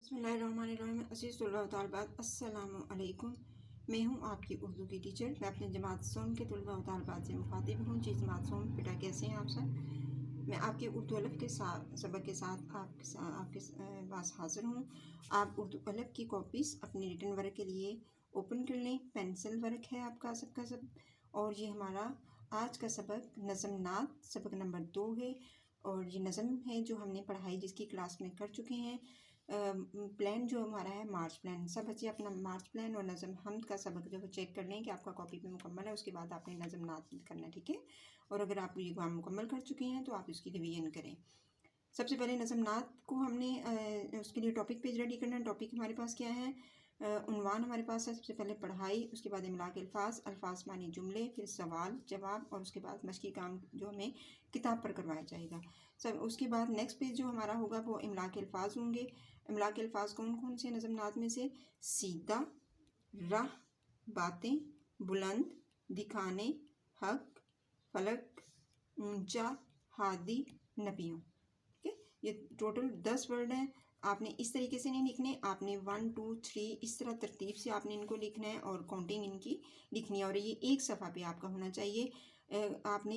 बिस्मिल्लाहिर्रहमानिर्रहीम। अज़ीज़ तलबा व तालिबात, अस्सलामु अलैकुम। मैं हूँ आपकी उर्दू की टीचर। मैं अपने जमात सोम के तलबा व तालिबात से मुखातिब हूँ। जी जमात सोम, बेटा कैसे हैं आप सब? मैं आपके उर्दू अलफ़ के साथ सबक के साथ आपके पास हाज़िर हूँ। आप उर्दू अलफ़ की कॉपीज़ अपनी रिटन वर्क के लिए ओपन कर लें। पेंसिल वर्क है आपका सबका सब। और ये हमारा आज का सबक नज़म नात सबक नंबर 2 है। और ये नज़म है जो हमने पढ़ाई जिसकी क्लास में कर चुके हैं। प्लान जो हमारा है मार्च प्लान। सब बच्चे अपना मार्च प्लान और नज़म हमद का सबक जो है चेक कर लें कि आपका कॉपी पे मुकम्मल है। उसके बाद आपने नज़म नात करना है, ठीक है। और अगर आप ये काम मुकम्मल कर चुके हैं तो आप इसकी रिवीजन करें। सबसे पहले नज़म नात को हमने उसके लिए टॉपिक पेज रेडी करना है। टॉपिक हमारे पास क्या है? उन्वान हमारे पास है सबसे पहले पढ़ाई, उसके बाद इमला के अल्फाज मानी जुमले, फिर सवाल जवाब, और उसके बाद मशक़ी काम जो हमें किताब पर करवाया जाएगा सब। उसके बाद नेक्स्ट पेज जो हमारा होगा वो इमला के अल्फाज होंगे। इमला के अल्फाज कौन कौन से नज़म नात में से? सीधा, राह, बातें, बुलंद, दिखाने, हक, फलक, ऊंचा, हादी, नबियों। ठीक है, ये टोटल 10 वर्ड हैं। आपने इस तरीके से नहीं लिखने, आपने 1 2 3 इस तरह तरतीब से आपने इनको लिखना है और काउंटिंग इनकी लिखनी है। और ये एक सफ़ा पे आपका होना चाहिए। आपने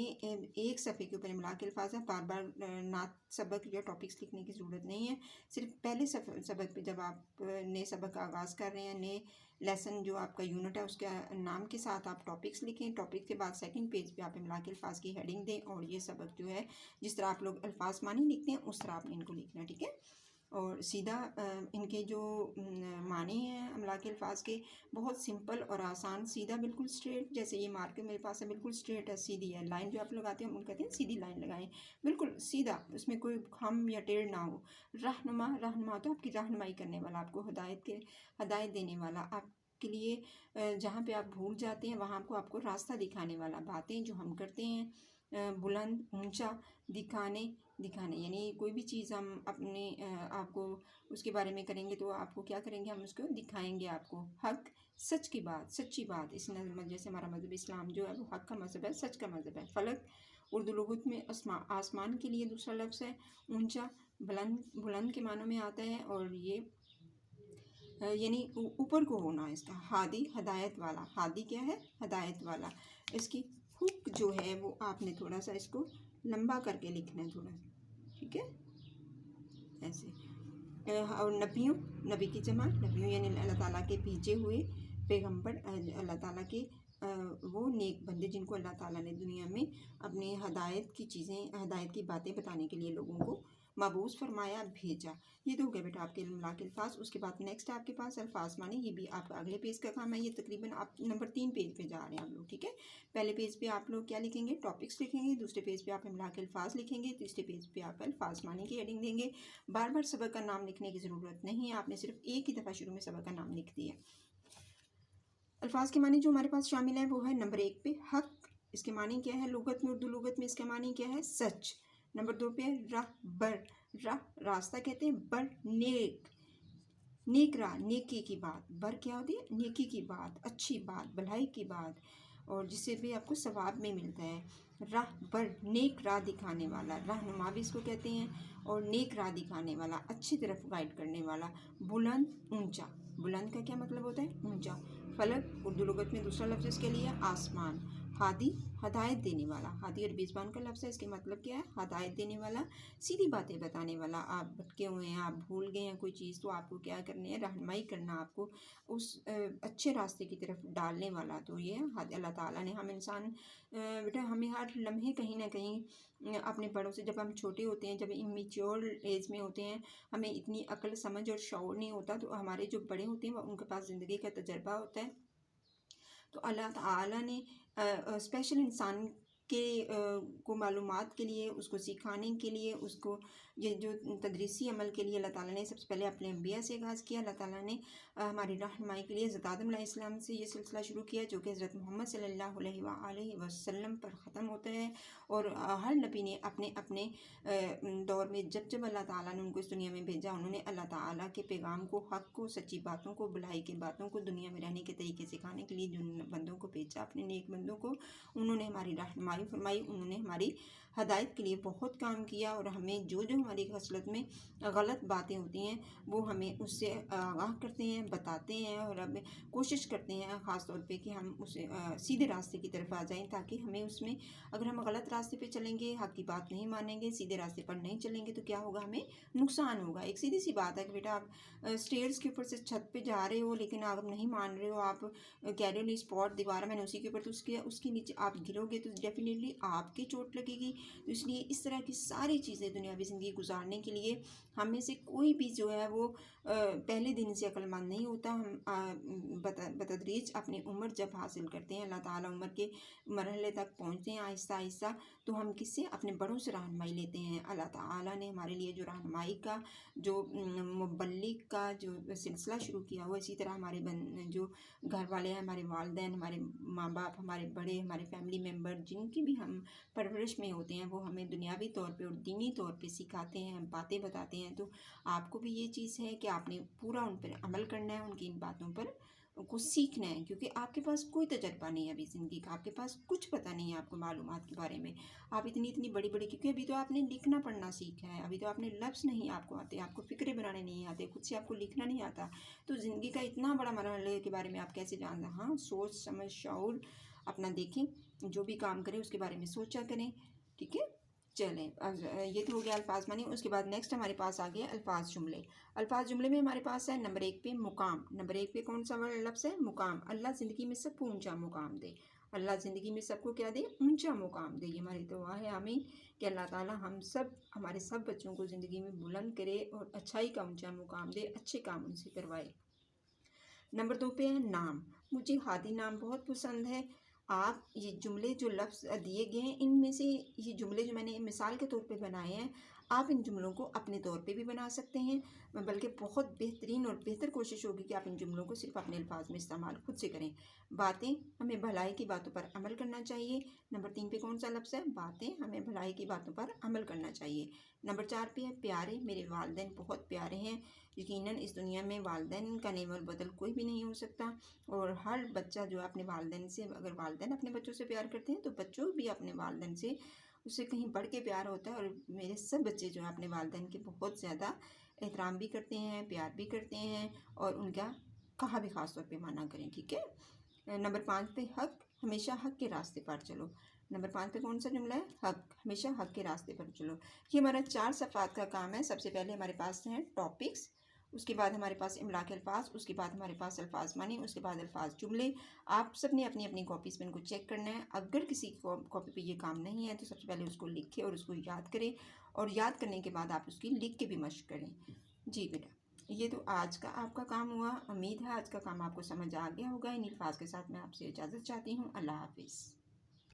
एक सफ़े के ऊपर इमला के अल्फाज है। बार बार नात सबक या टॉपिक्स लिखने की ज़रूरत नहीं है। सिर्फ पहले सबक पे जब आप नए सबक का आगाज़ कर रहे हैं, नए लेसन जो आपका यूनिट है उसके नाम के साथ आप टॉपिक्स लिखें। टॉपिक के बाद सेकंड पेज पे आप इमला के अल्फाज की हेडिंग दें। और ये सबक जो है जिस तरह आप लोग अल्फाज मानी लिखते हैं उस तरह आपने इनको लिखना है, ठीक है। और सीधा इनके जो माने हैं अमला के अल्फाज के बहुत सिंपल और आसान। सीधा बिल्कुल स्ट्रेट, जैसे ये मार्कर मेरे पास है बिल्कुल स्ट्रेट है, सीधी है। लाइन जो आप लगाते हैं हम कहते हैं सीधी लाइन लगाएं, बिल्कुल सीधा, उसमें कोई खम या टेढ़ ना हो। रहनुमा, रहनुमा तो आपकी रहनुमाई करने वाला, आपको हदायत देने वाला, आपके लिए जहाँ पे आप भूल जाते हैं वहाँ आपको रास्ता दिखाने वाला। बातें जो हम करते हैं, बुलंद, ऊंचा, दिखाने यानी कोई भी चीज़ हम अपने आपको उसके बारे में करेंगे तो आपको क्या करेंगे, हम उसको दिखाएंगे आपको। हक, सच की बात, सच्ची बात। इस जैसे हमारा मज़हब इस्लाम जो है वो हक का मज़हब है, सच का मज़हब है। फलक उर्दू लुग़त में आसमान के लिए दूसरा लफ्ज़ है। ऊंचा बुलंद के मानों में आता है और ये यानी ऊपर को होना इसका। हादी हदायत वाला, हादी क्या है? हदायत वाला। इसकी हुक जो है वो आपने थोड़ा सा इसको लंबा करके लिखना है थोड़ा सा, ठीक है, ऐसे। और नबियों, नबी की जमा नबियों यानी अल्लाह ताला के भेजे हुए पैगंबर, अल्लाह ताला के वो नेक बंदे जिनको अल्लाह ताला ने दुनिया में अपनी हदायत की चीज़ें, हदायत की बातें बताने के लिए लोगों को मबूस फरमाया, भेजा। ये तो हो गया बेटा आपके इमला के अल्फाज। उसके बाद नेक्स्ट आपके पास अल्फाज माने, ये भी आपका अगले पेज का काम है। ये तकरीबन आप नंबर 3 पेज पे जा रहे हैं आप लोग, ठीक है। पहले पेज पे आप लोग क्या लिखेंगे? टॉपिक्स लिखेंगे। दूसरे पेज पे आप इमला के अल्फाज लिखेंगे। तीसरे पेज पे आप अल्फाज माने की हेडिंग देंगे। बार बार सबक का नाम लिखने की ज़रूरत नहीं है, आपने सिर्फ एक ही दफ़ा शुरू में सबक का नाम लिख दिया। अल्फाज के मानी जो हमारे पास शामिल है वो है नंबर 1 पे हक। इसके मानी क्या है लुगत में, उर्दू लुगत में इसका मानी क्या है? सच। नंबर 2 पे राह, रास्ता कहते हैं, बर नेक, नेक राह, नेकी की बात। बर क्या होती है? नेकी की बात, अच्छी बात, भलाई की बात, और जिससे भी आपको सवाब में मिलता है। राह बर, नेक राह दिखाने वाला, रहनुमा भी इसको कहते हैं। और नेक राह दिखाने वाला, अच्छी तरफ गाइड करने वाला। बुलंद, ऊंचा, बुलंद का क्या मतलब होता है? ऊंचा। फलक उर्दू लुगत में दूसरा लफ्ज़ इसके लिए आसमान। हादी हदायत देने वाला, हादी अरबी ज़बान का लफ्ज़ है, इसके मतलब क्या है? हदायत देने वाला, सीधी बातें बताने वाला। आप भटके हुए हैं, आप भूल गए हैं कोई चीज़, तो आपको क्या करनी है? रहनुमाई करना, आपको उस अच्छे रास्ते की तरफ डालने वाला। तो ये अल्लाह ताला ने हम इंसान बेटा हमें हर लम्हे कहीं ना कहीं अपने बड़ों से, जब हम छोटे होते हैं, जब इमेच्योर एज में होते हैं, हमें इतनी अक्ल समझ और शऊर नहीं होता, तो हमारे जो बड़े होते हैं उनके पास ज़िंदगी का तजर्बा होता है। तो अल्लाह ताला ने स्पेशल इंसान के को मालूमात के लिए, उसको सिखाने के लिए, उसको ये जो तदरीसी अमल के लिए अल्लाह ताला ने सबसे पहले अपने अम्बिया से आगाज़ किया। अल्लाह ताला ने हमारी रहनुमाई के लिए हज़रत आदम अलैहिस्सलाम से ये सिलसिला शुरू किया, जो कि हज़रत मोहम्मद सल्लल्लाहु अलैहि वसल्लम पर ख़त्म होता है। और हर नबी ने अपने अपने दौर में जब जब अल्लाह ताला ने उनको इस दुनिया में भेजा, उन्होंने अल्लाह ताला के पैगाम को, हक़ को, सच्ची बातों को, भलाई की बातों को, दुनिया में रहने के तरीके सिखाने के लिए जिन बंदों को भेजा, अपने नेक बंदों को, उन्होंने हमारी रहनुमाई रہنमाई फरमाई, उन्होंने हमारी हदायत के लिए बहुत काम किया और हमें जो जो हमारी खसलत में गलत बातें होती हैं वो हमें उससे आगाह करते हैं, बताते हैं और अब कोशिश करते हैं ख़ास तौर पे कि हम उसे सीधे रास्ते की तरफ आ जाएं, ताकि हमें उसमें, अगर हम गलत रास्ते पे चलेंगे, हक़ की बात नहीं मानेंगे, सीधे रास्ते पर नहीं चलेंगे तो क्या होगा, हमें नुकसान होगा। एक सीधी सी बात है कि बेटा आप स्टेयर्स के ऊपर से छत पे जा रहे हो लेकिन आप नहीं मान रहे हो, आप कह रहे हो नहीं स्पॉट दीवार मैंने उसी के ऊपर, तो उसके नीचे आप गिरोगे तो डेफिनेटली आपकी चोट लगेगी। तो इसलिए इस तरह की सारी चीज़ें दुनियावी ज़िंदगी गुजारने के लिए हम में से कोई भी जो है वो पहले दिन से अक्लमंद नहीं होता। हम बतदरीज अपनी उम्र जब हासिल करते हैं, अल्लाह ताला उम्र के मरहले तक पहुँचते हैं आहिस्ता आहिस्ता, तो हम किससे, अपने बड़ों से रहनुमाई लेते हैं। अल्लाह ताला ने हमारे लिए जो रहनुमाई का, जो मुबल्लिग का जो सिलसिला शुरू किया हुआ, इसी तरह हमारे जो घर वाले हैं, हमारे वालिदैन, हमारे माँ बाप, हमारे बड़े, हमारे फैमिली मेम्बर, जिनकी भी हम परवरिश में होते हैं, वो हमें दुनियावी तौर पे और दीनी तौर पे सिखाते हैं, बातें बताते हैं। तो आपको भी ये चीज़ है कि आपने पूरा उन पर अमल करना है, उनकी इन बातों पर को सीखना है, क्योंकि आपके पास कोई तजर्बा नहीं है अभी ज़िंदगी का, आपके पास कुछ पता नहीं है आपको मालूमात के बारे में। आप इतनी बड़ी बड़ी, क्योंकि अभी तो आपने लिखना पढ़ना सीखा है, अभी तो आपने लफ्ज़ नहीं आपको आते, आपको फ़िक्रे बनाने नहीं आते, खुद से आपको लिखना नहीं आता, तो ज़िंदगी का इतना बड़ा मरहले के बारे में आप कैसे जानते हैं। हाँ, सोच समझ शऊर अपना देखें, जो भी काम करें उसके बारे में सोचा करें, ठीक है। चलें, ये तो हो गया अल्फाज मानी। उसके बाद नेक्स्ट हमारे पास आ गया अल्फाज जुमले। अल्फाज जुमले में हमारे पास है नंबर 1 पे मुकाम। नंबर 1 पे कौन सा लफ्ज़ है, मुकाम। अल्लाह ज़िंदगी में सबको ऊंचा मुकाम दे, अल्लाह ज़िंदगी में सबको क्या दे, ऊंचा मुकाम दे। ये हमारी दुआ है, आमीन, कि अल्लाह ताला हम सब, हमारे सब बच्चों को ज़िंदगी में बुलंद करे और अच्छाई का ऊंचा मुकाम दे, अच्छे काम उनसे करवाए। नंबर 2 पे है नाम। मुझे हादी नाम बहुत पसंद है। आप ये जुमले जो लफ्ज़ दिए गए हैं, इनमें से ये जुमले जो मैंने मिसाल के तौर पे बनाए हैं, आप इन जुमलों को अपने तौर पे भी बना सकते हैं, बल्कि बहुत बेहतरीन और बेहतर कोशिश होगी कि आप इन जुमलों को सिर्फ अपने अल्फाज में इस्तेमाल खुद से करें। बातें, हमें भलाई की बातों पर अमल करना चाहिए। नंबर 3 पे कौन सा लफ्ज़ है, बातें, हमें भलाई की बातों पर अमल करना चाहिए। नंबर 4 पे है प्यारे। मेरे वालिदैन बहुत प्यारे हैं। यकीनन इस दुनिया में वालिदैन का नेवल बदल कोई भी नहीं हो सकता, और हर बच्चा जो है अपने वालिदैन से, अगर वालिदैन अपने बच्चों से प्यार करते हैं तो बच्चों भी अपने वालिदैन से उससे कहीं बढ़ के प्यार होता है। और मेरे सब बच्चे जो हैं अपने वालिदैन के बहुत ज़्यादा एहतराम भी करते हैं, प्यार भी करते हैं, और उनका कहा भी ख़ास तौर पे माना करें, ठीक है। नंबर 5 पे हक। हमेशा हक के रास्ते पर चलो। नंबर 5 पे कौन सा जुमला है, हक। हमेशा हक के रास्ते पर चलो। ये हमारा 4 सफ़ात का काम है। सबसे पहले हमारे पास हैं टॉपिक्स, उसके बाद हमारे पास इमला के अल्फाज, उसके बाद हमारे पास अल्फाज मानी, उसके बाद अल्फाज जुमले। आप सब ने अपनी अपनी कॉपीज़ में इनको चेक करना है। अगर किसी कॉपी पे ये काम नहीं है तो सबसे पहले उसको लिखें और उसको याद करें, और याद करने के बाद आप उसकी लिख के भी मशक करें। जी बेटा, ये तो आज का आपका काम हुआ। उम्मीद है आज का काम आपको समझ आ गया होगा। इन अल्फाज के साथ मैं आपसे इजाज़त चाहती हूँ। अल्लाह हाफिज़।